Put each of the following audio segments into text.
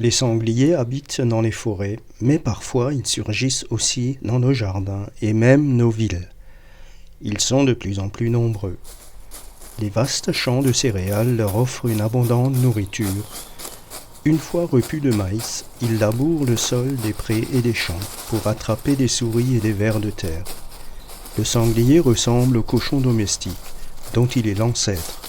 Les sangliers habitent dans les forêts, mais parfois ils surgissent aussi dans nos jardins et même nos villes. Ils sont de plus en plus nombreux. Les vastes champs de céréales leur offrent une abondante nourriture. Une fois repus de maïs, ils labourent le sol des prés et des champs pour attraper des souris et des vers de terre. Le sanglier ressemble au cochon domestique, dont il est l'ancêtre.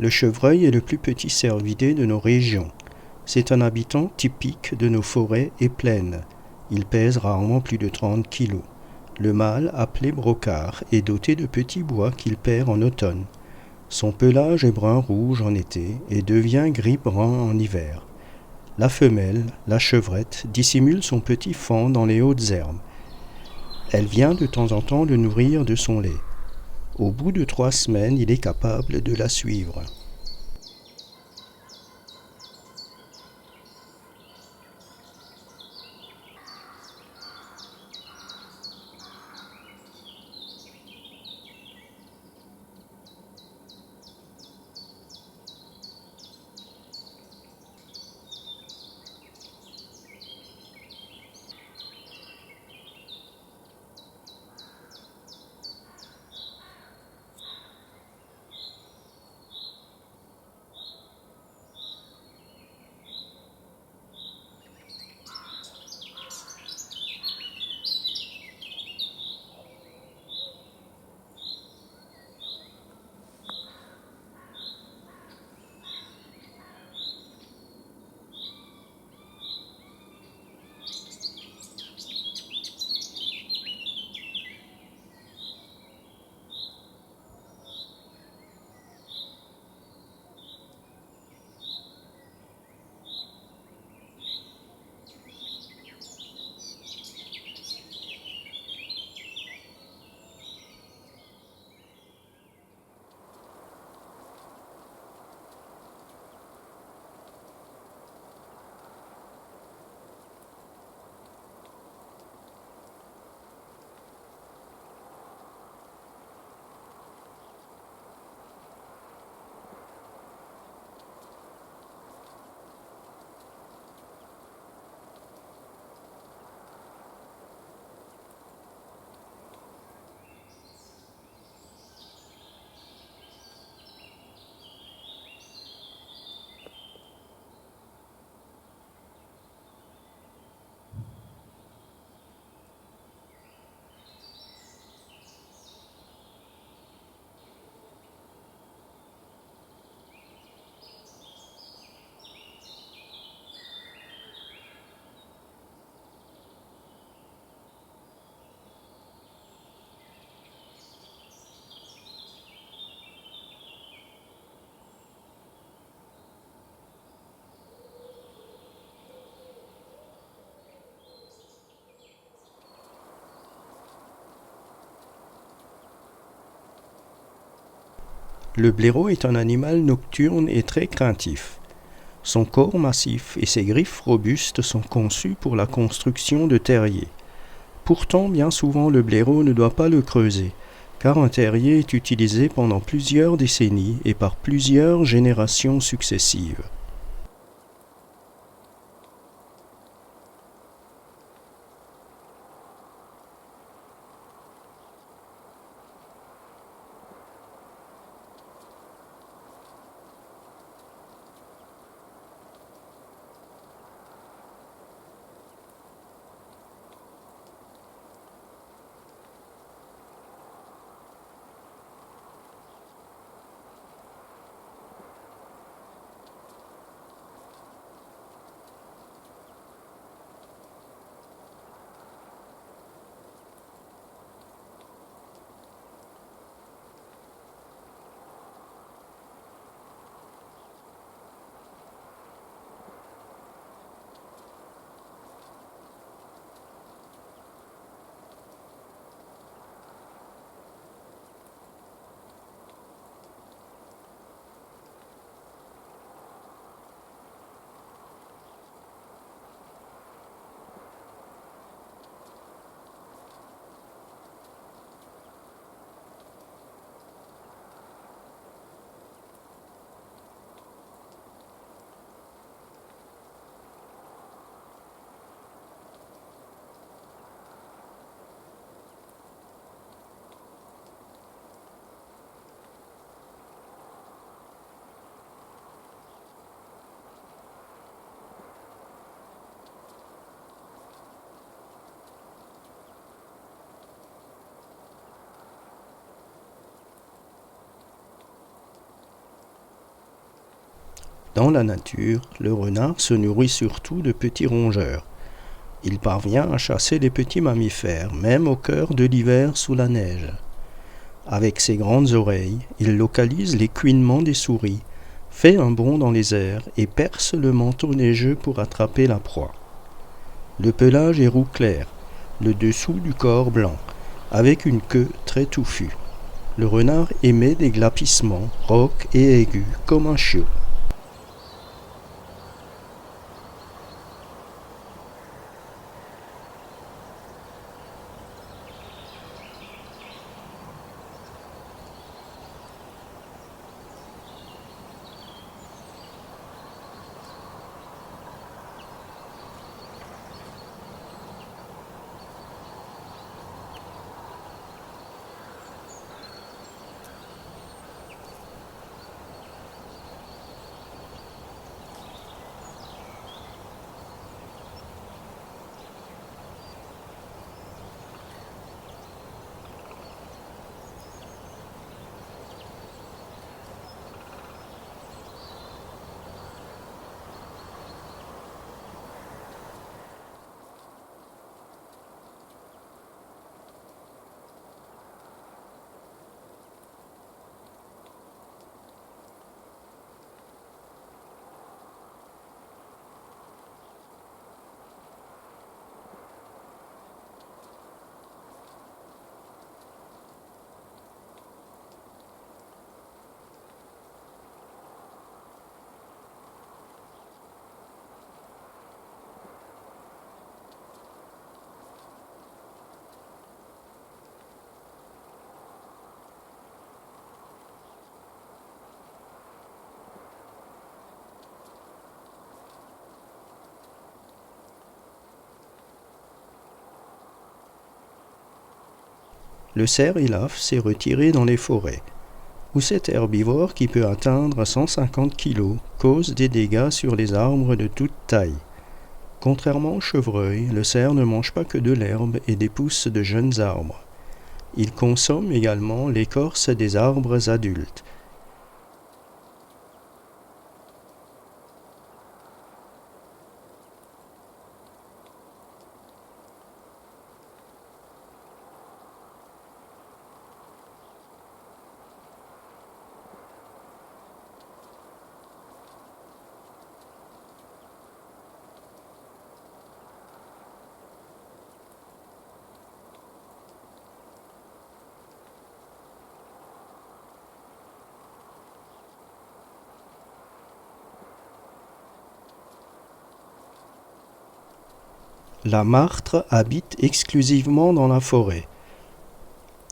Le chevreuil est le plus petit cervidé de nos régions. C'est un habitant typique de nos forêts et plaines. Il pèse rarement plus de 30 kilos. Le mâle, appelé brocard, est doté de petits bois qu'il perd en automne. Son pelage est brun-rouge en été et devient gris-brun en hiver. La femelle, la chevrette, dissimule son petit faon dans les hautes herbes. Elle vient de temps en temps le nourrir de son lait. Au bout de 3 semaines, il est capable de la suivre. Le blaireau est un animal nocturne et très craintif. Son corps massif et ses griffes robustes sont conçus pour la construction de terriers. Pourtant, bien souvent, le blaireau ne doit pas le creuser, car un terrier est utilisé pendant plusieurs décennies et par plusieurs générations successives. Dans la nature, le renard se nourrit surtout de petits rongeurs. Il parvient à chasser les petits mammifères, même au cœur de l'hiver sous la neige. Avec ses grandes oreilles, il localise les couinements des souris, fait un bond dans les airs et perce le manteau neigeux pour attraper la proie. Le pelage est roux clair, le dessous du corps blanc, avec une queue très touffue. Le renard émet des glapissements rauques et aigus comme un chiot. Le cerf élaphe s'est retiré dans les forêts, où cet herbivore qui peut atteindre 150 kg cause des dégâts sur les arbres de toute taille. Contrairement au chevreuil, le cerf ne mange pas que de l'herbe et des pousses de jeunes arbres. Il consomme également l'écorce des arbres adultes. La martre habite exclusivement dans la forêt.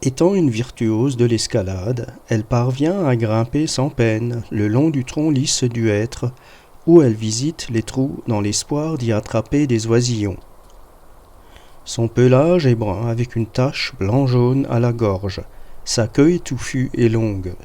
Étant une virtuose de l'escalade, elle parvient à grimper sans peine le long du tronc lisse du hêtre, où elle visite les trous dans l'espoir d'y attraper des oisillons. Son pelage est brun avec une tache blanc-jaune à la gorge. Sa queue touffue et longue.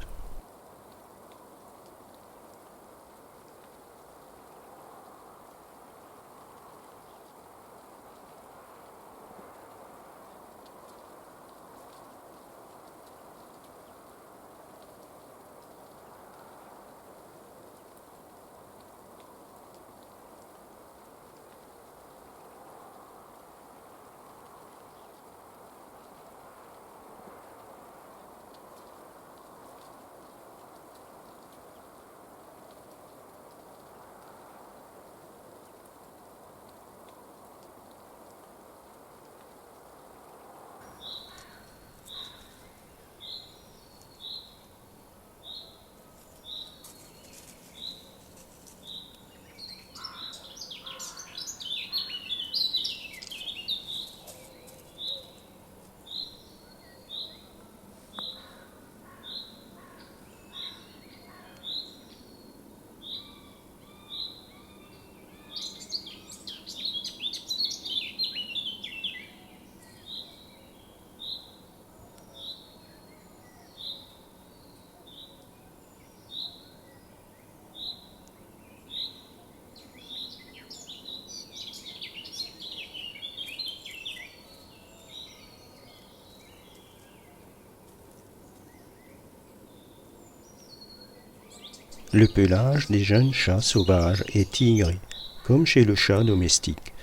Le pelage des jeunes chats sauvages est tigré, comme chez le chat domestique.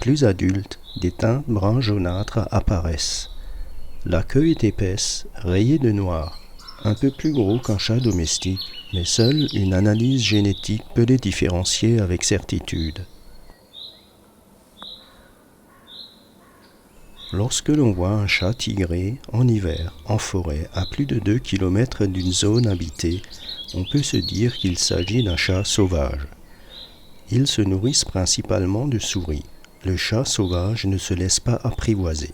Plus adultes, des teintes brun jaunâtres apparaissent. La queue est épaisse, rayée de noir. Un peu plus gros qu'un chat domestique, mais seule une analyse génétique peut les différencier avec certitude. Lorsque l'on voit un chat tigré en hiver, en forêt, à plus de 2 km d'une zone habitée, on peut se dire qu'il s'agit d'un chat sauvage. Ils se nourrissent principalement de souris. Le chat sauvage ne se laisse pas apprivoiser.